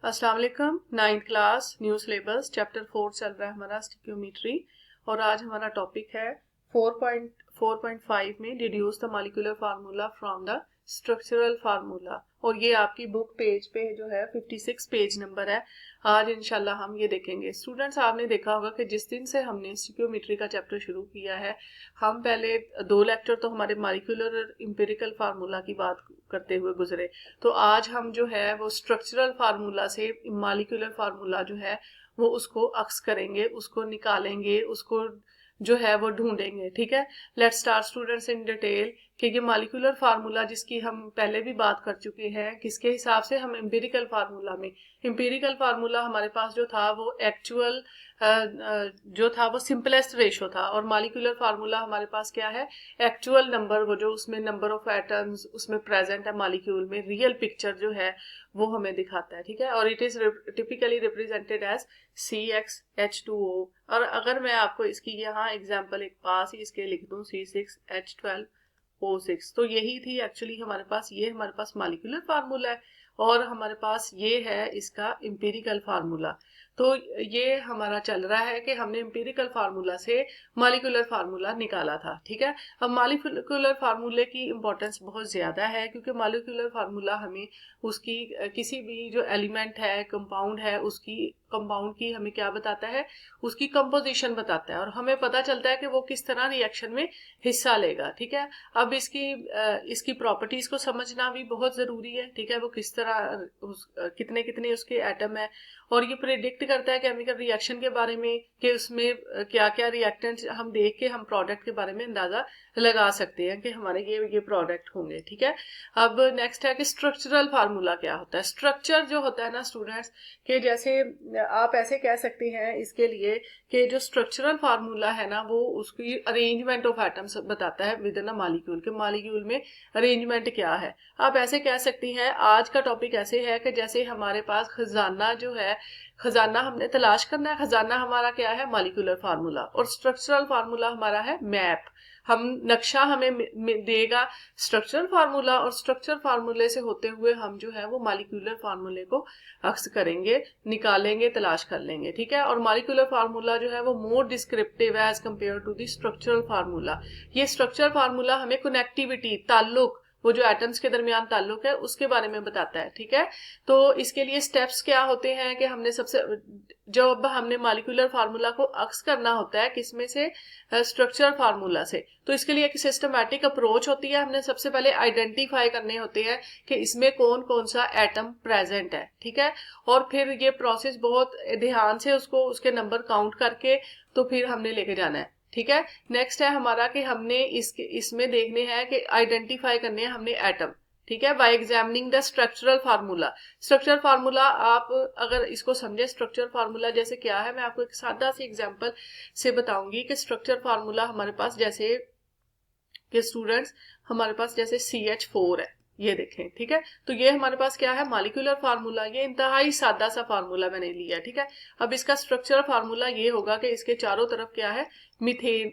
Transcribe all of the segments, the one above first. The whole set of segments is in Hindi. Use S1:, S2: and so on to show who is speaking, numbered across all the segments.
S1: अस्सलाम वालेकुम। 9th class new syllabus chapter 4 चल रहा है हमारा स्टिक्योमेट्री और आज हमारा टॉपिक है 4.5 में deduce the molecular formula from the structural formula. और ये आपकी बुक पेज पे जो है 56 पेज नंबर है। आज इंशाल्लाह हम ये देखेंगे। स्टूडेंट्स, आपने देखा होगा कि जिस दिन से हमने स्टिक्योमेट्री का चैप्टर शुरू किया है, हम पहले 2 लेक्चर तो हमारे मॉलिक्यूलर एम्पिरिकल फार्मूला की बात करते हुए गुजरे। तो आज हम जो है वो स्ट्रक्चरल फार्मूला से मॉलिक्यूलर फार्मूला जो है वो उसको अक्स करेंगे, उसको निकालेंगे, उसको जो है वो ढूंढेंगे। ठीक है, let's start students in detail कि ये मॉलिक्यूलर फार्मूला जिसकी हम पहले भी बात कर चुके हैं, किसके हिसाब से हम एम्पिरिकल फार्मूला में, एम्पिरिकल फार्मूला हमारे पास जो था वो एक्चुअल जो था वो सिंपलेस्ट रेशो था, और मॉलिक्यूलर फार्मूला हमारे पास क्या है, एक्चुअल नंबर, वो जो उसमें नंबर ऑफ एटम्स उसमें प्रेजेंट है मॉलिक्यूल में, रियल पिक्चर जो है वो हमें दिखाता है। ठीक है, और it is typically represented as CxH2O। और अगर मैं आपको इसकी यहाँ एग्जांपल एक पास ही इसके लिख दूं C6H12O6, तो यही थी एक्चुअली हमारे पास, ये हमारे पास मॉलिक्यूलर फार्मूला है और हमारे पास ये है इसका एम्पिरिकल फार्मूला। तो ये हमारा चल रहा है कि हमने एम्पिरिकल फार्मूला से मॉलिक्यूलर फार्मूला निकाला था। ठीक है, अब मॉलिक्यूलर फार्मूले की इंपॉर्टेंस बहुत ज्यादा है, क्योंकि मॉलिक्यूलर फार्मूला हमें उसकी किसी भी जो एलिमेंट है, कंपाउंड है, उसकी कंपाउंड की हमें क्या बताता है, उसकी कंपोजिशन बताता है, और हमें पता चलता है कि वो किस तरह रिएक्शन में हिस्सा लेगा। ठीक है, अब इसकी प्रॉपर्टीज को समझना भी बहुत जरूरी है। ठीक है, वो किस तरह कितने कितने उसके एटम है, और ये प्रेडिक्ट करता है केमिकल रिएक्शन के बारे में कि उसमें क्या क्या रिएक्टेंट हम देख के हम प्रोडक्ट के बारे में अंदाजा लगा सकते हैं कि हमारे ये प्रोडक्ट होंगे। ठीक है, अब नेक्स्ट है कि स्ट्रक्चरल फार्मूला क्या होता है। स्ट्रक्चर जो होता है ना स्टूडेंट्स, के जैसे आप ऐसे कह सकते हैं इसके लिए कि जो स्ट्रक्चरल फार्मूला है ना, वो उसकी अरेंजमेंट ऑफ एटम्स बताता है विद इन अ मॉलिक्यूल, के मॉलिक्यूल में अरेंजमेंट क्या है। आप ऐसे कह सकती हैं, आज का टॉपिक ऐसे है कि जैसे हमारे पास खजाना जो है, खजाना हमने तलाश करना है, खजाना हमारा क्या है, मॉलिक्यूलर फार्मूला, और स्ट्रक्चरल फार्मूला हमारा है मैप। हम नक्शा हमें देगा स्ट्रक्चरल फार्मूला, और स्ट्रक्चरल फार्मूले से होते हुए हम जो है वो मॉलिक्यूलर फार्मूले को अक्स करेंगे, निकालेंगे, तलाश कर लेंगे। ठीक है, और मॉलिक्यूलर फार्मूला जो है वो मोर डिस्क्रिप्टिव है as compare to the structural formula. ये स्ट्रक्चरल फार्मूला हमें कनेक्टिविटी, ताल्लुक, वो जो एटम्स के दरमियान ताल्लुक है उसके बारे में बताता है। ठीक है, तो इसके लिए स्टेप्स क्या होते हैं कि हमने जब हमने मॉलिक्यूलर फार्मूला को अक्स करना होता है, किसमें से, स्ट्रक्चरल फार्मूला से, तो इसके लिए एक सिस्टमैटिक अप्रोच होती है। हमने सबसे पहले आइडेंटिफाई करने होते हैं कि इसमें कौन कौन सा एटम प्रेजेंट है। ठीक है, और फिर ये प्रोसेस बहुत ध्यान से उसको उसके नंबर काउंट करके तो फिर हमने लेके जाना है। ठीक है, नेक्स्ट है हमारा कि हमने इसमें देखने हैं कि आइडेंटिफाई करने हैं हमने एटम। ठीक है, bye examining the structural formula. Structural formula आप अगर इसको समझे, स्ट्रक्चरल फार्मूला जैसे क्या है, मैं आपको एक सादा सी एग्जांपल से बताऊंगी कि स्ट्रक्चरल फार्मूला हमारे पास जैसे कि स्टूडेंट्स, हमारे पास जैसे CH4 है, ये देखें। ठीक है, तो ये हमारे पास क्या है, मॉलिक्यूलर फार्मूला। ये इंतहाई सादा सा फार्मूला मैंने लिया। ठीक है, अब इसका स्ट्रक्चरल फार्मूला ये होगा कि इसके चारों तरफ क्या है, मीथेन,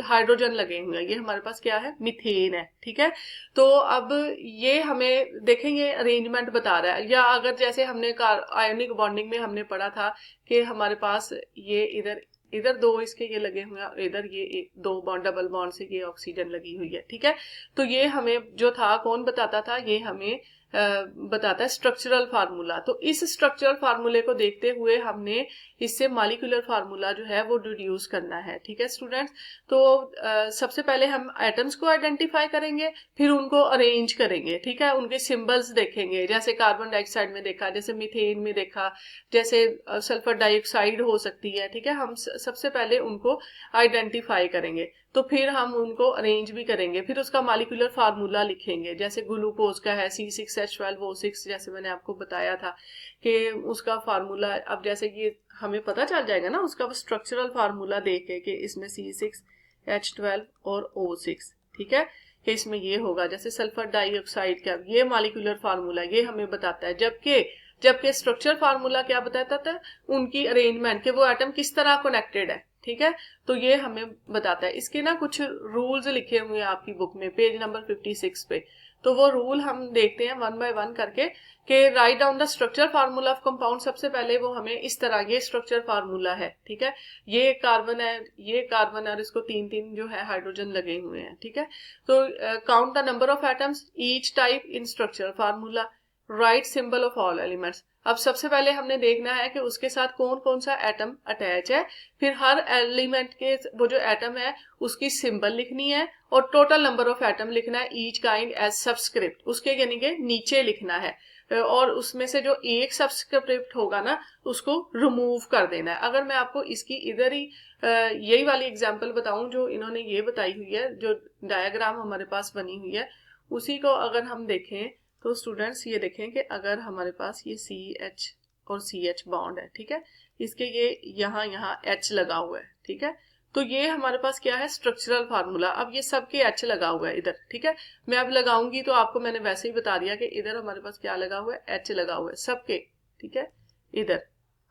S1: हाइड्रोजन लगे हुए हैं। ये हमारे पास क्या है, मीथेन है। ठीक है, तो अब ये हमें देखेंगे अरेंजमेंट बता रहा है, या अगर जैसे हमने आयोनिक बॉन्डिंग में हमने पढ़ा था कि हमारे पास ये इधर इधर 2 इसके ये लगे हुए हैं, और इधर ये 2 बॉन्ड, डबल बॉन्ड से ये ऑक्सीजन लगी हुई है। ठीक है, तो ये हमें जो था कौन बताता था, ये हमें बताता है स्ट्रक्चरल फार्मूला। तो इस स्ट्रक्चरल फार्मूले को देखते हुए हमने इससे मॉलिक्यूलर फार्मूला जो है वो डिड्यूस करना है। ठीक है स्टूडेंट्स, तो सबसे पहले हम एटम्स को आइडेंटिफाई करेंगे, फिर उनको अरेंज करेंगे। ठीक है, उनके सिंबल्स देखेंगे, जैसे कार्बन डाइऑक्साइड में देखा, जैसे मीथेन में देखा, जैसे सल्फर डाइऑक्साइड हो सकती है। ठीक है, हम सबसे पहले उनको आइडेंटिफाई करेंगे, तो फिर हम उनको अरेंज भी करेंगे, फिर उसका मॉलिक्यूलर फार्मूला लिखेंगे। जैसे ग्लूकोज का है C6H12O6, जैसे मैंने आपको बताया था कि उसका फार्मूला, अब जैसे ये हमें पता चल जाएगा ना उसका स्ट्रक्चरल फार्मूला देख के कि इसमें C6H12 और O6। ठीक है, कि इसमें ये होगा, जैसे सल्फर डाइऑक्साइड का ये मॉलिक्यूलर फार्मूला ये हमें बताता है, जबकि स्ट्रक्चरल फार्मूला क्या बताता था, उनकी अरेंजमेंट, के वो एटम किस तरह कनेक्टेड है। ठीक है, तो ये हमें बताता है। इसके ना कुछ रूल्स लिखे हुए हैं आपकी बुक में, पेज नंबर 56 पे, तो वो रूल हम देखते हैं वन बाय वन करके कि write down the structure formula of compound. सबसे पहले वो हमें इस तरह, ये स्ट्रक्चर फार्मूला है, ठीक है, ये कार्बन है, ये कार्बन है और इसको तीन तीन जो है हाइड्रोजन लगे हुए हैं, ठीक है। तो count the number of atoms each type in structure formula, right symbol of all elements. अब सबसे पहले हमने देखना है कि उसके साथ कौन कौन सा एटम अटैच है, फिर हर एलिमेंट के वो जो एटम है उसकी सिंबल लिखनी है और टोटल नंबर ऑफ एटम लिखना है, ईच काइंड एज सबस्क्रिप्ट, उसके यानी कि नीचे लिखना है, और उसमें से जो एक सबस्क्रिप्ट होगा ना उसको रिमूव कर देना है। अगर मैं आपको इसकी इधर ही यही वाली एग्जांपल बताऊं जो इन्होंने ये बताई हुई है, जो डायग्राम हमारे पास बनी हुई है, उसी को अगर हम देखें तो स्टूडेंट्स ये देखें कि अगर हमारे पास ये CH और CH बॉन्ड है, ठीक है, इसके ये यहाँ यहाँ H लगा हुआ है, ठीक है, तो ये हमारे पास क्या है, स्ट्रक्चरल फार्मूला। अब ये सबके H लगा हुआ है इधर, ठीक है, मैं अब लगाऊंगी तो आपको मैंने वैसे ही बता दिया कि इधर हमारे पास क्या लगा हुआ है, H लगा हुआ है सबके, ठीक है। इधर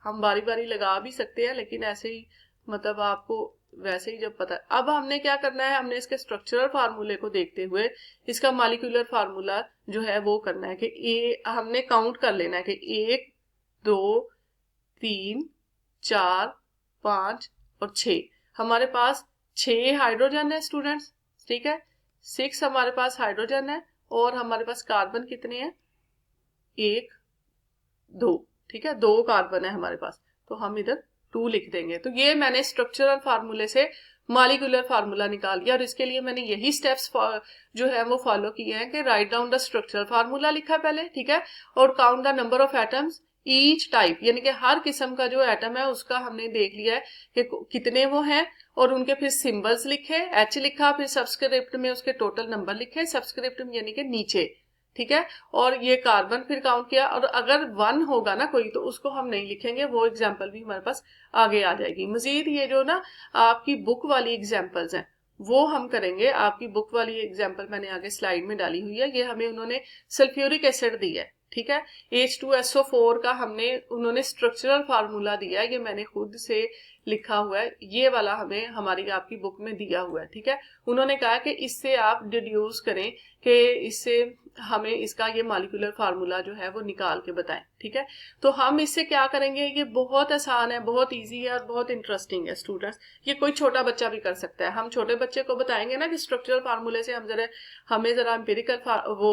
S1: हम बारी बारी लगा भी सकते हैं, लेकिन ऐसे ही मतलब आपको वैसे ही जब पता। अब हमने क्या करना है, हमने इसके स्ट्रक्चरल फार्मूले को देखते हुए इसका मॉलिक्यूलर फार्मूला जो है वो करना है कि हमने काउंट कर लेना है कि 1 2 3 4 5 और 6, हमारे पास 6 हाइड्रोजन है स्टूडेंट्स, ठीक है, 6 हमारे पास हाइड्रोजन है और हमारे पास कार्बन कितने हैं, 1 2, ठीक है, 2 कार्बन है हमारे पास, तो हम इधर 2 लिख देंगे। तो ये मैंने स्ट्रक्चरल फार्मूले से मॉलिक्यूलर फार्मूला निकाल लिया और इसके लिए मैंने यही स्टेप्स जो है वो फॉलो किए हैं कि write down the structural formula लिखा पहले, ठीक है, और count the number of atoms each type, यानी कि हर किस्म का जो एटम है उसका हमने देख लिया है कि कितने वो हैं और उनके फिर सिंबल्स लिखे, H लिखा, फिर सबस्क्रिप्ट में उसके टोटल नंबर लिखे, सबस्क्रिप्ट में यानी कि नीचे, ठीक है, और ये कार्बन फिर काउंट किया, और अगर 1 होगा ना कोई तो उसको हम नहीं लिखेंगे, वो एग्जाम्पल भी हमारे पास आगे आ जाएगी। मजीद ये जो ना आपकी बुक वाली एग्जाम्पल्स हैं वो हम करेंगे, आपकी बुक वाली एग्जाम्पल मैंने आगे स्लाइड में डाली हुई है, ये हमें उन्होंने सल्फ्यूरिक एसिड दिया है, ठीक है, H2SO4 का हमने उन्होंने स्ट्रक्चरल फार्मूला दिया है, ये मैंने खुद से लिखा हुआ है, ये वाला हमें हमारी आपकी बुक में दिया हुआ है, ठीक है। उन्होंने कहा कि इससे आप डिड्यूस करें कि इससे हमें इसका ये मॉलिक्यूलर फार्मूला जो है वो निकाल के बताएं, ठीक है। तो हम इससे क्या करेंगे, ये बहुत आसान है, बहुत इजी है और बहुत इंटरेस्टिंग है स्टूडेंट्स, ये कोई छोटा बच्चा भी कर सकता है। हम छोटे बच्चे को बताएंगे ना कि स्ट्रक्चरल फार्मूले से हमें जरा एम्पिरिकल वो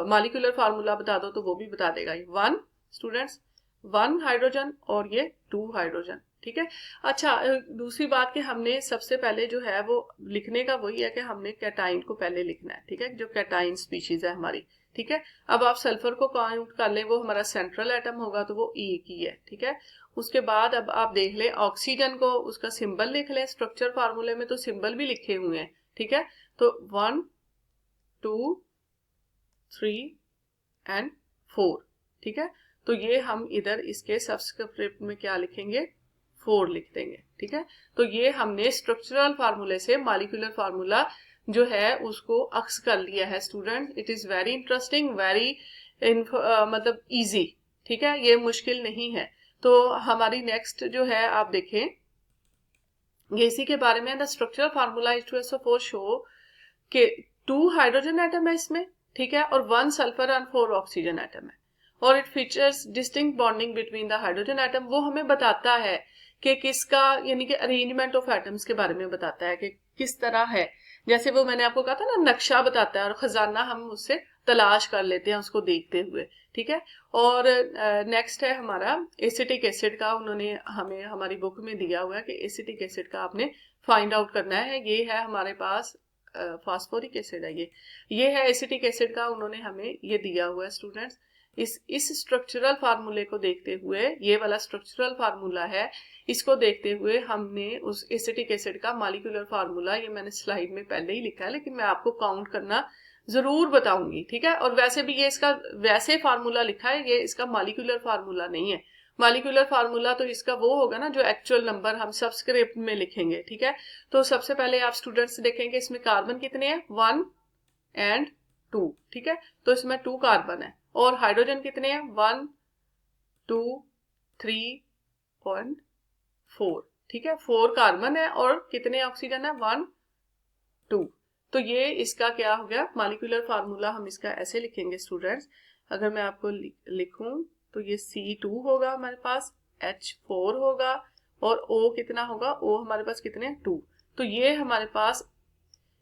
S1: मॉलिक्यूलर फार्मूला बता दो, तो वो भी बता देगा। 1 स्टूडेंट्स 1 हाइड्रोजन और ये 2 हाइड्रोजन, ठीक है। अच्छा, दूसरी बात कि हमने सबसे पहले जो है वो लिखने का वही है कि हमने कैटाइन को पहले लिखना है, ठीक है, जो कैटाइन स्पीशीज है हमारी, ठीक है। अब आप सल्फर को काउंट कर लें, वो हमारा सेंट्रल एटम होगा तो वो एक ही है, ठीक है। उसके बाद अब आप देख लें ऑक्सीजन को, उसका सिंबल लिख लें, स्ट्रक्चर फार्मूले में तो सिंबल भी लिखे हुए हैं, ठीक है। तो 1 2 3 एंड 4, ठीक है। तो ये हम इधर इसके सबस्क्रिप्ट में क्या लिखेंगे, 4 लिख देंगे, ठीक है। तो ये हमने स्ट्रक्चरल फार्मूले से मॉलिक्यूलर फार्मूला जो है उसको अक्स कर लिया है student. It is very interesting, very मतलब इजी, ठीक है, ये मुश्किल नहीं है। तो हमारी नेक्स्ट जो है आप देखें, ये इसी के बारे में, the structural formula H2SO4 show के 2 हाइड्रोजन एटम है इसमें, ठीक है, और 1 सल्फर एंड 4 ऑक्सीजन एटम है, और it features distinct bonding between the hydrogen atom. वो हमें बताता है कि किसका, यानी कि अरेंजमेंट ऑफ एटम्स के बारे में बताता है कि किस तरह है, जैसे वो मैंने आपको कहा था ना नक्शा बताता है, और खजाना हम उससे तलाश कर लेते हैं उसको देखते हुए, ठीक है। और नेक्स्ट है हमारा एसिटिक एसिड का, उन्होंने हमें हमारी बुक में दिया हुआ है कि एसिटिक एसिड का आपने फाइंड आउट करना है। ये है हमारे पास फास्फोरिक एसिड है, ये है एसिटिक एसिड का, उन्होंने हमें ये दिया हुआ है स्टूडेंट्स। इस स्ट्रक्चरल फार्मूले को देखते हुए, ये वाला स्ट्रक्चरल फार्मूला है, इसको देखते हुए हमने उस एसिटिक एसिड का मॉलिक्यूलर फार्मूला, ये मैंने स्लाइड में पहले ही लिखा है लेकिन मैं आपको काउंट करना जरूर बताऊंगी, ठीक है। और वैसे भी ये इसका वैसे फार्मूला लिखा है, ये इसका मॉलिक्यूलर फार्मूला नहीं है। मॉलिक्यूलर फार्मूला तो इसका वो होगा ना जो एक्चुअल नंबर हम सबस्क्रिप्ट में लिखेंगे, ठीक है। तो सबसे पहले आप स्टूडेंट्स देखेंगे इसमें कार्बन कितने हैं, 1 एंड 2, ठीक है, तो इसमें 2 कार्बन है, और हाइड्रोजन कितने हैं, 1 2 3 और 4, ठीक है, 4 कार्बन है और कितने ऑक्सीजन है, 1 2। तो ये इसका क्या हो गया, मॉलिक्यूलर फार्मूला हम इसका ऐसे लिखेंगे स्टूडेंट्स। अगर मैं आपको लिखूं तो ये C2 होगा हमारे पास, H4 होगा और O कितना होगा, O हमारे पास कितने 2। तो ये हमारे पास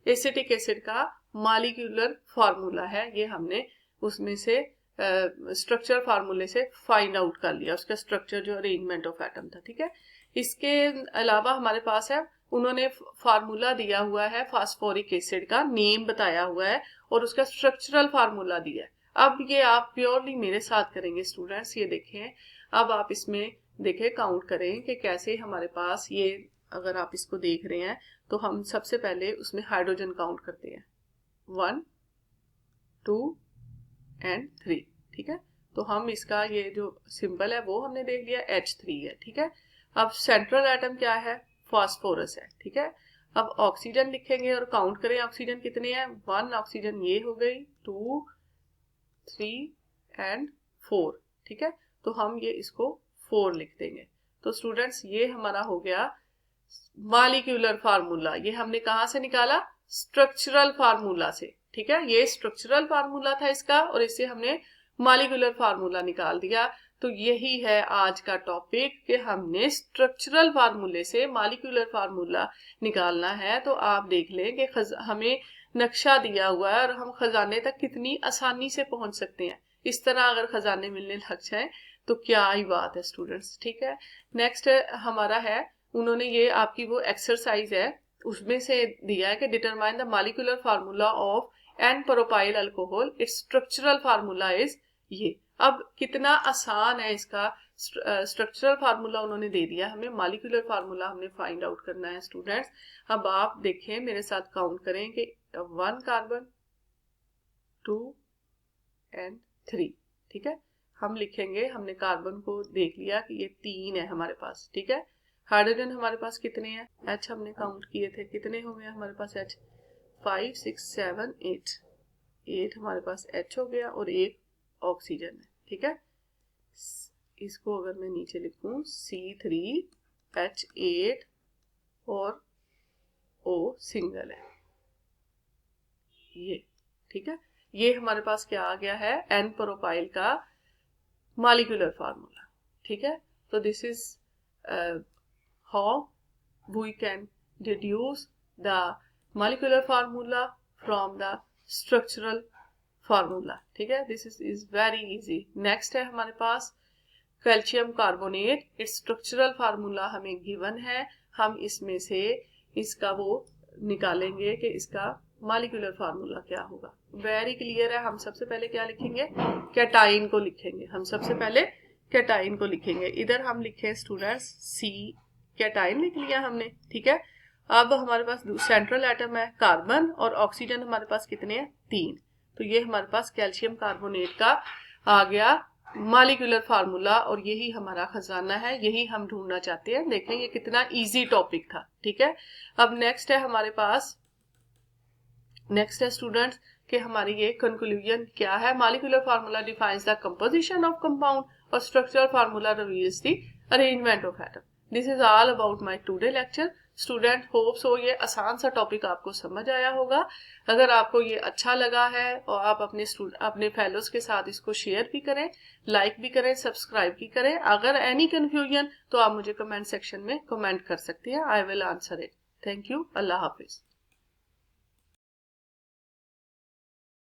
S1: एसिटिक एसिड का मॉलिक्यूलर फार्मूला है, ये हमने उसमें से स्ट्रक्चर फार्मूले से फाइंड आउट कर लिया, उसका स्ट्रक्चर जो अरेंजमेंट ऑफ एटम था, ठीक है। इसके अलावा हमारे पास है, उन्होंने फार्मूला दिया हुआ है फास्फोरिक एसिड का, नेम बताया हुआ है और उसका स्ट्रक्चरल फार्मूला दिया है। अब ये आप प्योरली मेरे साथ करेंगे स्टूडेंट्स, ये देखें। अब आप इसमें देखें, काउंट करें कि कैसे हमारे पास ये, अगर आप इसको देख रहे हैं तो हम सबसे पहले उसमें हाइड्रोजन काउंट करते हैं, 1 2 एंड 3, ठीक है। तो हम इसका ये जो सिंबल है वो हमने देख लिया, H3 है, ठीक है। अब सेंट्रल एटम क्या है, फास्फोरस है, ठीक है। अब ऑक्सीजन लिखेंगे और काउंट करें ऑक्सीजन कितने हैं, 1 ऑक्सीजन ये हो गई, 2 3 एंड 4, ठीक है। तो हम ये इसको 4 लिख देंगे। तो स्टूडेंट्स ये हमारा हो गया मॉलिक्यूलर फार्मूला। ये हमने कहाँ से निकाला, स्ट्रक्चरल फार्मूला से, ठीक है। ये स्ट्रक्चरल फार्मूला था इसका और इससे हमने मॉलिक्यूलर फार्मूला निकाल दिया। तो यही है आज का टॉपिक कि हमने स्ट्रक्चरल फार्मूले से मॉलिक्यूलर फार्मूला निकालना है। तो आप देख लें कि हमें नक्शा दिया हुआ है और हम खजाने तक कितनी आसानी से पहुंच सकते हैं। इस तरह अगर खजाने मिलने लग जाए तो क्या ही बात है स्टूडेंट्स, ठीक है। नेक्स्ट हमारा है, उन्होंने ये आपकी वो एक्सरसाइज है उसमें से दिया है कि determine the molecular formula of n propyl alcohol, its structural formula is ये। अब कितना आसान है इसका स्ट्रक्चरल फार्मूला उन्होंने दे दिया, हमें मॉलिक्यूलर फार्मूला हमने फाइंड आउट करना है स्टूडेंट्स। अब आप देखें मेरे साथ, काउंट करें कि 1 कार्बन 2 एंड 3, ठीक है। हम लिखेंगे, हमने कार्बन को देख लिया कि ये 3 है हमारे पास, ठीक है। हाइड्रोजन हमारे पास कितने हैं, H हमने काउंट किए थे, कितने हो गए हमारे पास H, 5 6 7 8 हमारे पास H हो गया और एक ऑक्सीजन है, ठीक है। इसको अगर मैं नीचे लिखूं, C3H8 और O सिंगल है, ये, ठीक है। ये हमारे पास क्या आ गया है, एन प्रोपाइल का मॉलिक्यूलर फार्मूला, ठीक है। तो this is how we can deduce the molecular formula from the structural formula, ठीक है। This is very easy. Next है हमारे पास calcium carbonate, it's structural formula हमें गिवन है, हम इसमें से इसका वो निकालेंगे कि इसका मॉलिक्यूलर फार्मूला क्या होगा। वेरी क्लियर है। हम सबसे पहले क्या लिखेंगे, कैटाइन को लिखेंगे, हम सबसे पहले कैटाइन को लिखेंगे। इधर हम लिखे स्टूडेंट्स C, कैटाइन लिख लिया हमने, ठीक है। अब हमारे पास सेंट्रल एटम है कार्बन और ऑक्सीजन हमारे पास कितने हैं, 3। तो ये हमारे पास कैल्शियम कार्बोनेट का आ गया मॉलिक्यूलर फार्मूला और यही हमारा खजाना है, यही हम ढूंढना चाहते हैं। देखें ये कितना इजी टॉपिक था, ठीक है। अब नेक्स्ट है हमारे पास, नेक्स्ट है स्टूडेंट्स कि हमारी ये कंक्लूजन क्या है, molecular formula defines the composition of compound और structural formula reveals the arrangement of atom. This is all about my today lecture. Student hope so ये आसान सा टॉपिक आपको समझ आया होगा। अगर आपको ये अच्छा लगा है और आप अपने फेलोज के साथ इसको शेयर भी करें, लाइक भी करें, सब्सक्राइब भी करें। अगर एनी कंफ्यूजन तो आप मुझे कमेंट सेक्शन में कमेंट कर सकते हैं, I will answer it. Thank you, Allah Hafiz.